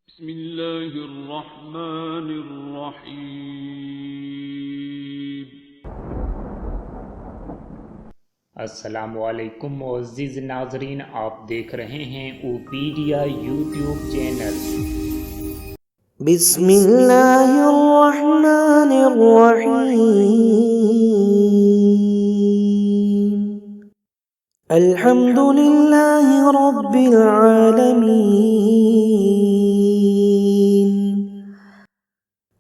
بسم الله الرحمن الرحیم۔ السلام علیکم معزز ناظرین، آپ دیکھ رہے ہیں اوپیڈیا یوٹیوب چینل۔ بسم اللہ الرحمن الرحیم۔ الحمد للہ رب العالمین،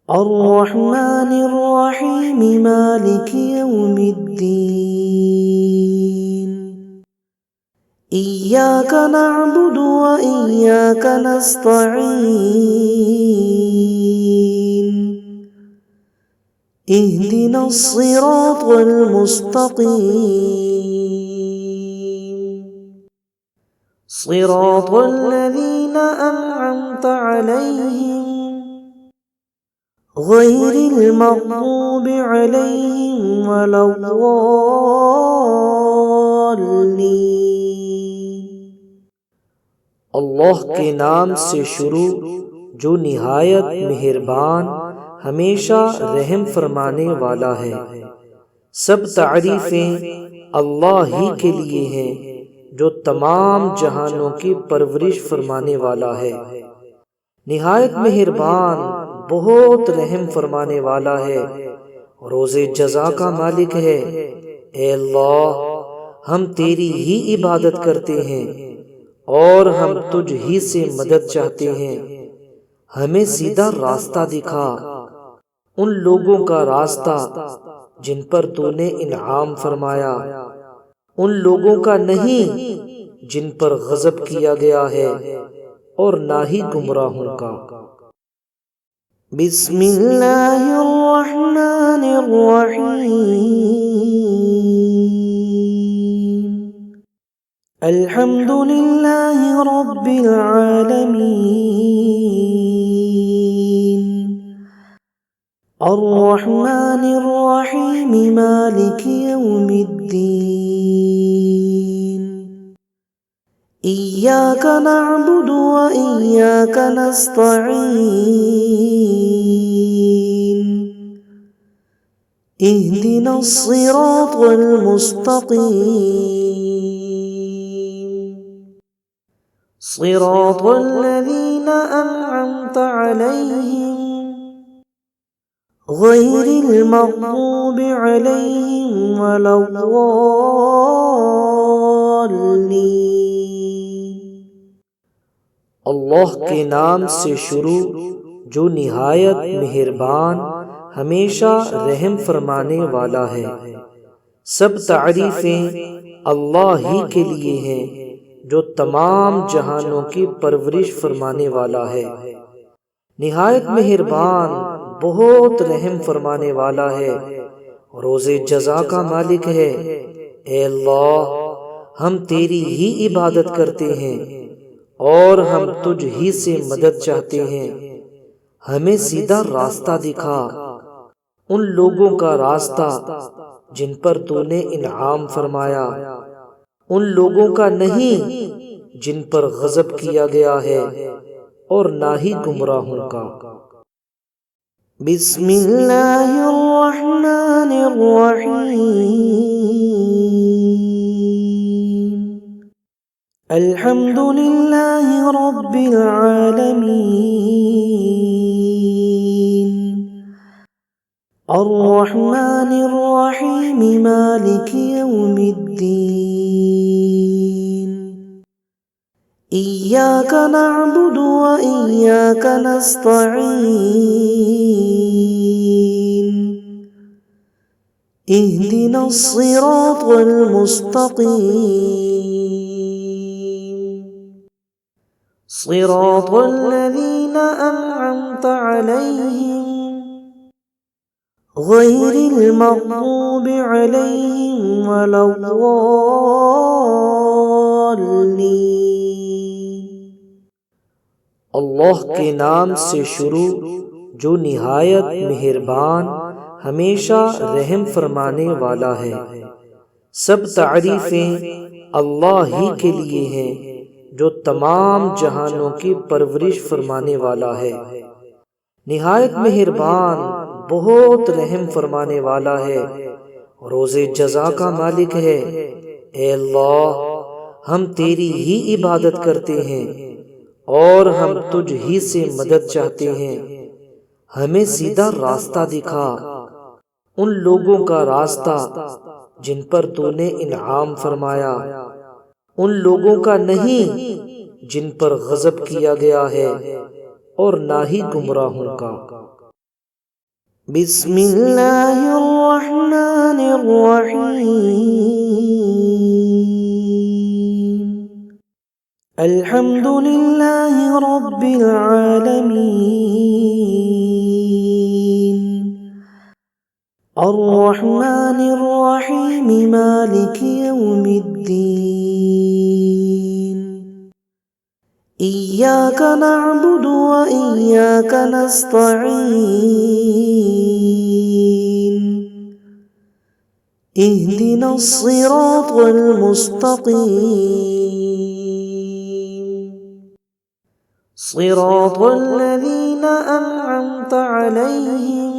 الرحمن الرحیم، مالک یوم الدین، إياك نعبد وإياك نستعين، اهدنا الصراط المستقيم، صراط الذين أنعمت عليهم غير المغضوب عليهم ولا الضالين۔ اللہ کے نام سے شروع جو نہایت مہربان ہمیشہ رحم فرمانے والا ہے۔ سب تعریفیں اللہ ہی کے لیے ہیں جو تمام جہانوں کی پرورش فرمانے والا ہے، نہایت مہربان، بہت رحم فرمانے والا ہے، روز جزا کا مالک ہے۔ اے اللہ، ہم تیری ہی عبادت کرتے ہیں اور ہم تجھ ہی سے مدد چاہتے ہیں۔ ہمیں سیدھا راستہ دکھا، ان لوگوں کا راستہ جن پر تو نے انعام فرمایا، ان لوگوں کا نہیں جن پر غضب کیا گیا ہے، اور نہ ہی گمراہوں کا۔ بسم اللہ الرحمن الرحیم۔ الحمد للہ رب العالمین، الرحمن الرحیم، مالک یوم الدین، إياك نعبد وإياك نستعين، اهدنا الصراط المستقيم، صراط الذين أنعمت عليهم غير المغضوب عليهم ولا الضالين۔ اللہ کے نام سے شروع جو نہایت مہربان ہمیشہ رحم فرمانے والا ہے۔ سب تعریفیں اللہ ہی کے لیے ہیں جو تمام جہانوں کی پرورش فرمانے والا ہے، نہایت مہربان، بہت رحم فرمانے والا ہے، روز جزا کا مالک ہے۔ اے اللہ، ہم تیری ہی عبادت کرتے ہیں اور ہم تجھ ہی سے مدد چاہتے ہیں۔ ہمیں سیدھا راستہ دکھا، ان لوگوں کا راستہ جن پر تو نے انعام فرمایا، ان لوگوں کا نہیں جن پر غضب کیا گیا ہے، اور نہ ہی گمراہوں کا۔ بسم اللہ الرحمن الرحیم۔ الحمد للہ رب العالمین، الرحمن الرحیم، مالک یوم الدین، إياك نعبد وإياك نستعين، اهدنا الصراط المستقيم، صراط الذين أنعمت عليهم غير المغضوب عليهم ولا الضالين۔ اللہ کے نام سے شروع جو نہایت مہربان ہمیشہ رحم فرمانے والا ہے۔ سب تعریفیں اللہ ہی کے لیے ہیں جو تمام جہانوں کی پرورش فرمانے والا ہے، نہایت مہربان، بہت رحم فرمانے والا ہے، روز جزا کا مالک ہے۔ اے اللہ، ہم تیری ہی عبادت کرتے ہیں اور ہم تجھ ہی سے مدد چاہتے ہیں۔ ہمیں سیدھا راستہ دکھا، ان لوگوں کا راستہ جن پر تو نے انعام فرمایا، ان لوگوں کا نہیں جن پر غضب کیا گیا ہے، اور نہ ہی گمراہوں کا۔ بسم اللہ الرحمن الرحیم، الحمد للہ رب العالمین، الرحمن الرحیم مالک یوم الدین، ایاک نعبد و ایاک نستعین، اہدنا الصراط المستقیم، صراط الذین انعمت علیہم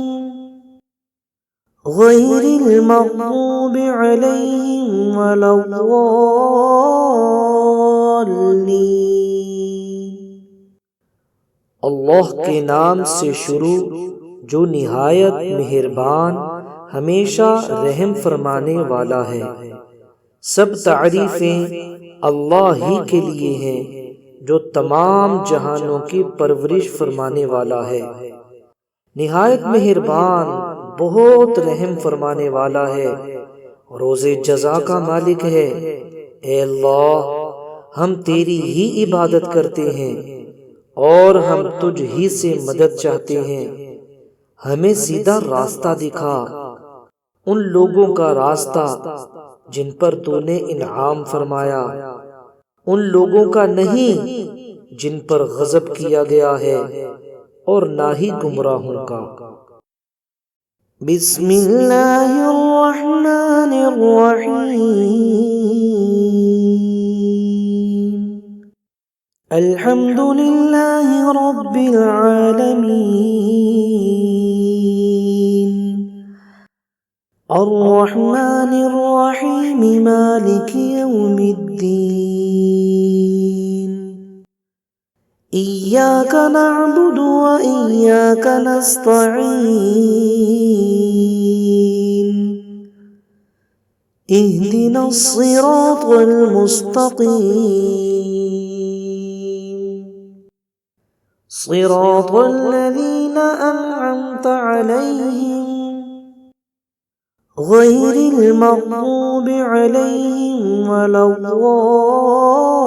غیر المغضوب علیہم ولا الضالین۔ اللہ کے نام سے شروع جو نہایت مہربان، ہمیشہ رحم فرمانے والا ہے۔ سب تعریفیں اللہ ہی کے لیے ہیں جو تمام جہانوں کی پرورش فرمانے والا ہے، نہایت مہربان، بہت رحم فرمانے والا ہے، روز جزا کا مالک ہے۔ اے اللہ، ہم تیری ہی عبادت کرتے ہیں اور ہم تجھ ہی سے مدد چاہتے ہیں۔ ہمیں سیدھا راستہ دکھا، ان لوگوں کا راستہ جن پر تو نے انعام فرمایا، ان لوگوں کا نہیں جن پر غضب کیا گیا ہے، اور نہ ہی گمراہوں کا۔ بسم اللہ الرحمن الرحیم، الحمد للہ رب العالمین، الرحمن الرحیم مالک یوم الدین، ایاک نعبد و ایاک نستعین، اہدنا الصراط المستقیم، صراط الذین انعمت علیہم غیر المغضوب علیہم ولا الضالین۔